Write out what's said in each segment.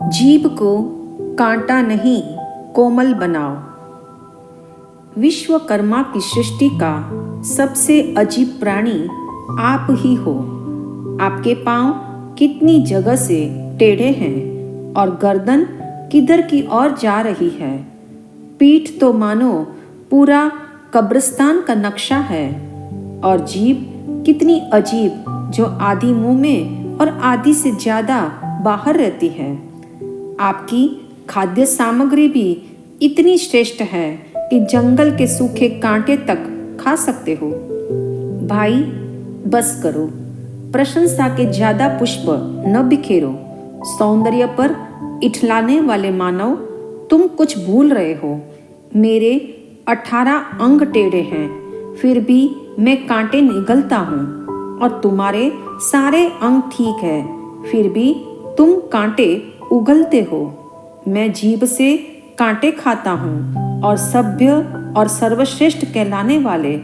जीभ को कांटा नहीं कोमल बनाओ। विश्वकर्मा की सृष्टि का सबसे अजीब प्राणी आप ही हो। आपके पांव कितनी जगह से टेढ़े हैं और गर्दन किधर की ओर जा रही है। पीठ तो मानो पूरा कब्रिस्तान का नक्शा है। और जीभ कितनी अजीब, जो आधी मुंह में और आधी से ज़्यादा बाहर रहती है। आपकी खाद्य सामग्री भी इतनी श्रेष्ठ है कि जंगल के सूखे कांटे तक खा सकते हो। भाई बस करो, प्रशंसा के ज़्यादा पुष्प न बिखेरो। सौंदर्य पर इठलाने वाले मानव, तुम कुछ भूल रहे हो। मेरे 18 अंग टेढ़े हैं, फिर भी मैं कांटे निगलता हूँ, और तुम्हारे सारे अंग ठीक है, फिर भी तुम कांटे उगलते हो। मैं जीभ से कांटे खाता हूँ, और सभ्य और सर्वश्रेष्ठ कहलाने वाले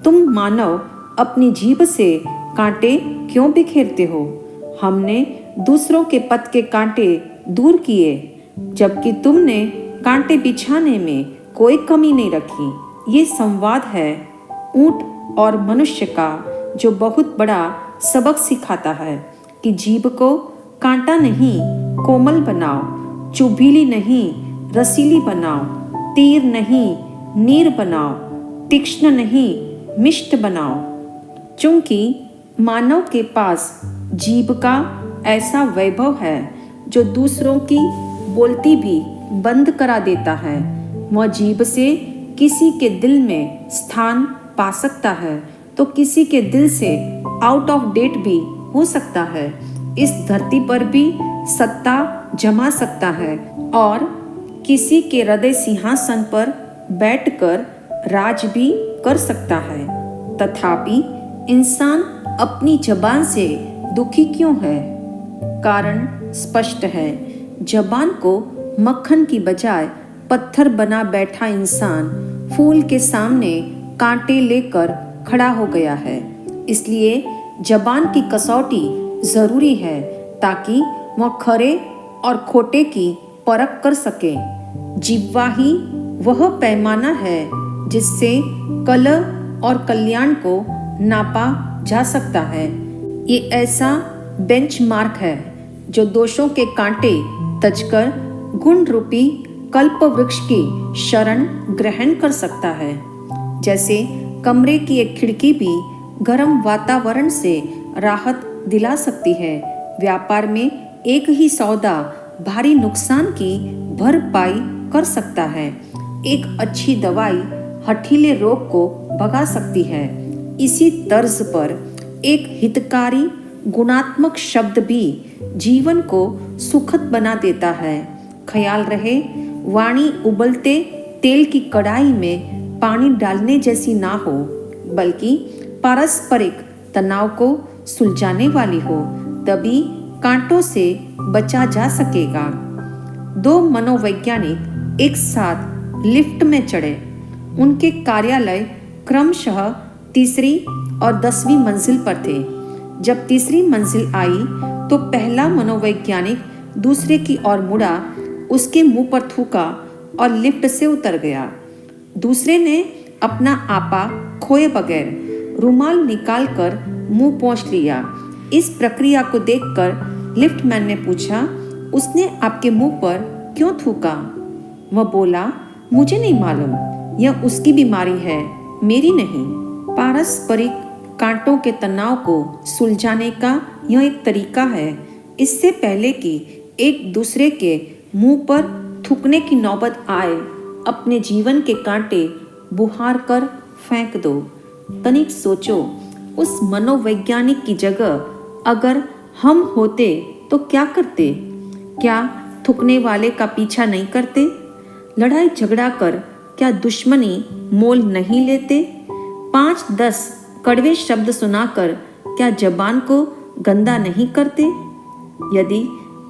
तुम मानव अपनी जीभ से कांटे क्यों बिखेरते हो। हमने दूसरों के पथ के कांटे दूर किए, जबकि तुमने कांटे बिछाने में कोई कमी नहीं रखी। ये संवाद है ऊंट और मनुष्य का, जो बहुत बड़ा सबक सिखाता है कि जीभ को कांटा नहीं कोमल बनाओ, चुभीली नहीं रसीली बनाओ, तीर नहीं नीर बनाओ, तीक्ष्ण नहीं मिष्ट बनाओ। चूंकि मानव के पास जीभ का ऐसा वैभव है जो दूसरों की बोलती भी बंद करा देता है। वह जीभ से किसी के दिल में स्थान पा सकता है तो किसी के दिल से आउट ऑफ डेट भी हो सकता है। इस धरती पर भी सत्ता जमा सकता है और किसी के हृदय सिंहासन पर बैठकर राज भी कर सकता है। तथापि इंसान अपनी जबान से दुखी क्यों है? कारण स्पष्ट है। जबान को मक्खन की बजाय पत्थर बना बैठा इंसान फूल के सामने कांटे लेकर खड़ा हो गया है। इसलिए जबान की कसौटी जरूरी है ताकि वह खरे और खोटे की परख कर सके। जिह्वा ही वह पैमाना है जिससे कलह और कल्याण को नापा जा सकता है। ये ऐसा बेंचमार्क है जो दोषों के कांटे तजकर गुण रूपी कल्प वृक्ष की शरण ग्रहण कर सकता है। जैसे कमरे की एक खिड़की भी गर्म वातावरण से राहत दिला सकती है, व्यापार में एक ही सौदा भारी नुकसान की भरपाई कर सकता है। एक अच्छी दवाई हठीले रोग को भगा सकती है। इसी तर्ज पर एक हितकारी गुणात्मक शब्द भी जीवन को सुखद बना देता है। ख्याल रहे, वाणी उबलते तेल की कढ़ाई में पानी डालने जैसी ना हो, बल्कि पारस्परिक तनाव को सुलझाने वाली हो, तभी कांटों से बचा जा सकेगा। 2 मनोवैज्ञानिक एक साथ लिफ्ट में चढ़े। उनके कार्यालय क्रमशः 3री और 10वीं मंजिल पर थे। जब 3री मंजिल आई तो पहला मनोवैज्ञानिक दूसरे की ओर मुड़ा, उसके मुंह पर थूका और लिफ्ट से उतर गया। दूसरे ने अपना आपा खोए बगैर रुमाल निकालकर मुंह पोंछ लिया। इस प्रक्रिया को देखकर लिफ्टमैन ने पूछा, उसने आपके मुंह पर क्यों थूका? वह बोला, मुझे नहीं मालूम, यह उसकी बीमारी है, मेरी नहीं। पारस्परिक कांटों के तनाव को सुलझाने का यह एक तरीका है। इससे पहले कि एक दूसरे के मुंह पर थूकने की नौबत आए, अपने जीवन के कांटे बुहार कर फेंक दो। तनिक सोचो, उस मनोवैज्ञानिक की जगह अगर हम होते तो क्या करते? क्या थूकने वाले का पीछा नहीं करते? लड़ाई झगड़ा कर क्या दुश्मनी मोल नहीं लेते? 5-10 कड़वे शब्द सुनाकर क्या जबान को गंदा नहीं करते? यदि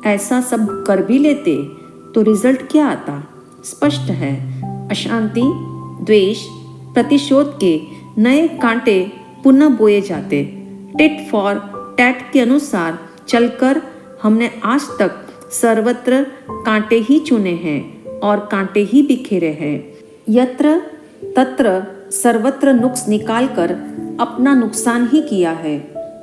ऐसा सब कर भी लेते तो रिजल्ट क्या आता? स्पष्ट है, अशांति, द्वेष, प्रतिशोध के नए कांटे पुनः बोए जाते। टिट फॉर टैट के अनुसार चलकर हमने आज तक सर्वत्र कांटे ही चुने हैं और कांटे ही बिखेरे हैं। यत्र तत्र सर्वत्र नुक्स निकालकर अपना नुकसान ही किया है।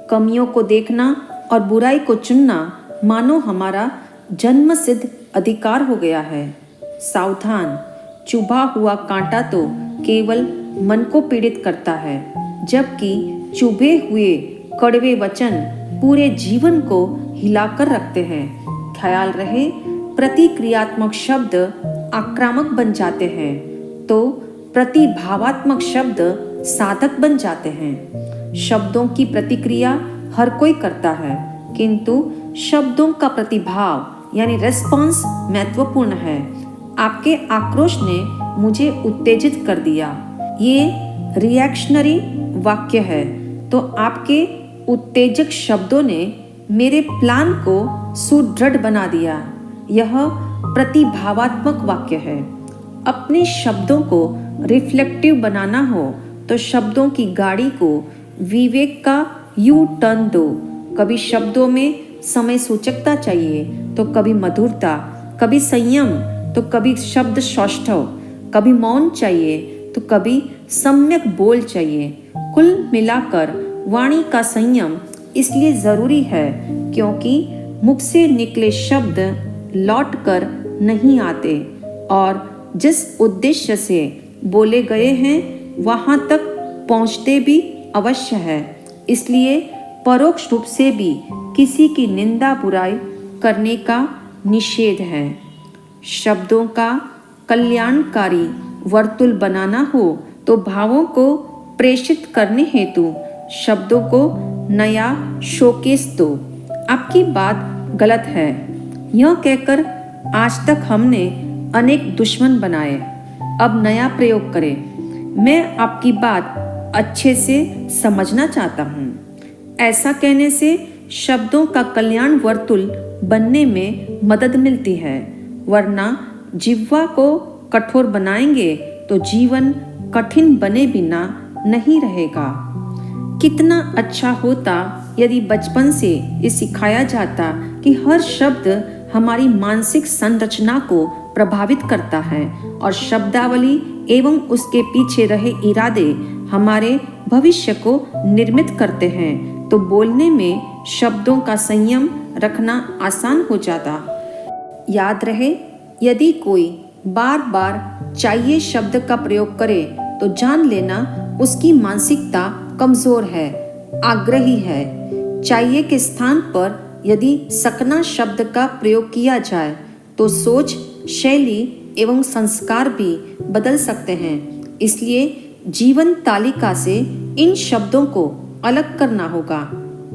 कमियों को देखना और बुराई को चुनना मानो हमारा जन्मसिद्ध अधिकार हो गया है। सावधान, चुभा हुआ कांटा तो केवल मन को पीड़ित करता है, जबकि चुभे हुए कड़वे वचन पूरे जीवन को हिलाकर रखते हैं। ख्याल रहे, प्रतिक्रियात्मक शब्द आक्रामक बन जाते हैं तो प्रतिभावात्मक शब्द साधक बन जाते हैं। शब्दों की प्रतिक्रिया हर कोई करता है, किंतु शब्दों का प्रतिभाव यानी रेस्पॉन्स महत्वपूर्ण है। आपके आक्रोश ने मुझे उत्तेजित कर दिया, ये रिएक्शनरी वाक्य है, तो आपके उत्तेजक शब्दों ने मेरे प्लान को सुदृढ़ बना दिया, यह प्रतिभावात्मक वाक्य है। अपने शब्दों को रिफ्लेक्टिव बनाना हो तो शब्दों की गाड़ी को विवेक का यू टर्न दो। कभी शब्दों में समय सूचकता चाहिए तो कभी मधुरता, कभी संयम तो कभी शब्द सौष्ठव, कभी मौन चाहिए तो कभी सम्यक बोल चाहिए। कुल मिलाकर वाणी का संयम इसलिए जरूरी है क्योंकि मुख से निकले शब्द लौट कर नहीं आते और जिस उद्देश्य से बोले गए हैं वहाँ तक पहुँचते भी अवश्य है। इसलिए परोक्ष रूप से भी किसी की निंदा बुराई करने का निषेध है। शब्दों का कल्याणकारी वर्तुल बनाना हो तो भावों को प्रेषित करने हेतु शब्दों को नया शोकेस दो। आपकी बात गलत है, यह कहकर आज तक हमने अनेक दुश्मन बनाए, अब नया प्रयोग करें। मैं आपकी बात अच्छे से समझना चाहता हूँ। ऐसा कहने से शब्दों का कल्याण वर्तुल बनने में मदद मिलती है, वरना जिह्वा को कठोर बनाएंगे तो जीवन कठिन बने बिना नहीं रहेगा। कितना अच्छा होता यदि बचपन से ये सिखाया जाता कि हर शब्द हमारी मानसिक संरचना को प्रभावित करता है और शब्दावली एवं उसके पीछे रहे इरादे हमारे भविष्य को निर्मित करते हैं, तो बोलने में शब्दों का संयम रखना आसान हो जाता। याद रहे, यदि कोई बार बार चाहिए शब्द का प्रयोग करे तो जान लेना उसकी मानसिकता कमजोर है, आग्रही है। चाहिए के स्थान पर यदि सकना शब्द का प्रयोग किया जाए तो सोच, शैली एवं संस्कार भी बदल सकते हैं। इसलिए जीवन तालिका से इन शब्दों को अलग करना होगा।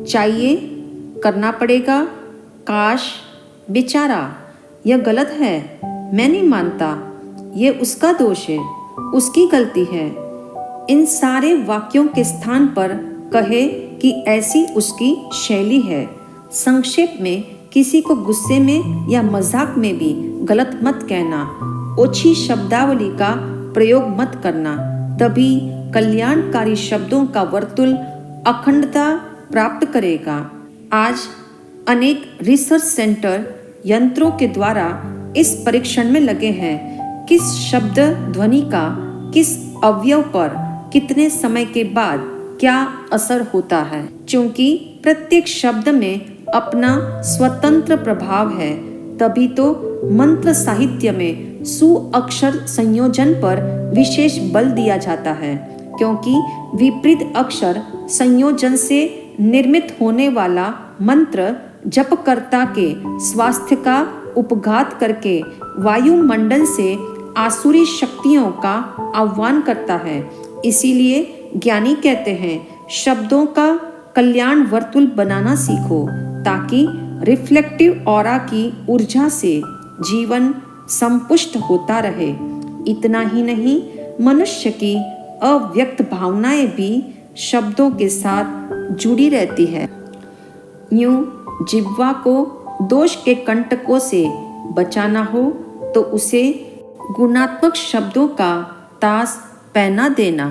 चाहिए करना पड़ेगा, काश, बेचारा, यह गलत है, मैं नहीं मानता, ये उसका दोष है, उसकी गलती है। इन सारे वाक्यों के स्थान पर कहे कि ऐसी उसकी शैली है। संक्षेप में किसी को गुस्से में या मजाक में भी गलत मत कहना, ओछी शब्दावली का प्रयोग मत करना, तभी कल्याणकारी शब्दों का वर्तुल अखंडता प्राप्त करेगा। आज अनेक रिसर्च सेंटर यंत्रों के द्वारा इस परीक्षण में लगे हैं, किस शब्द ध्वनि का किस अवयव पर कितने समय के बाद क्या असर होता है। चूंकि प्रत्येक शब्द में अपना स्वतंत्र प्रभाव है, तभी तो मंत्र साहित्य में सुअक्षर संयोजन पर विशेष बल दिया जाता है, क्योंकि विपरीत अक्षर संयोजन से निर्मित होने वाला मंत्र जपकर्ता के स्वास्थ्य का उपघात करके वायुमंडल से आसुरी शक्तियों का आह्वान करता है। इसीलिए ज्ञानी कहते हैं, शब्दों का कल्याण वर्तुल बनाना सीखो, ताकि रिफ्लेक्टिव ऑरा की ऊर्जा से जीवन संपुष्ट होता रहे। इतना ही नहीं, मनुष्य की अव्यक्त भावनाएं भी शब्दों के साथ जुड़ी रहती है। यूं जिह्वा को दोष के कंटकों से बचाना हो तो उसे गुणात्मक शब्दों का तास पहना देना।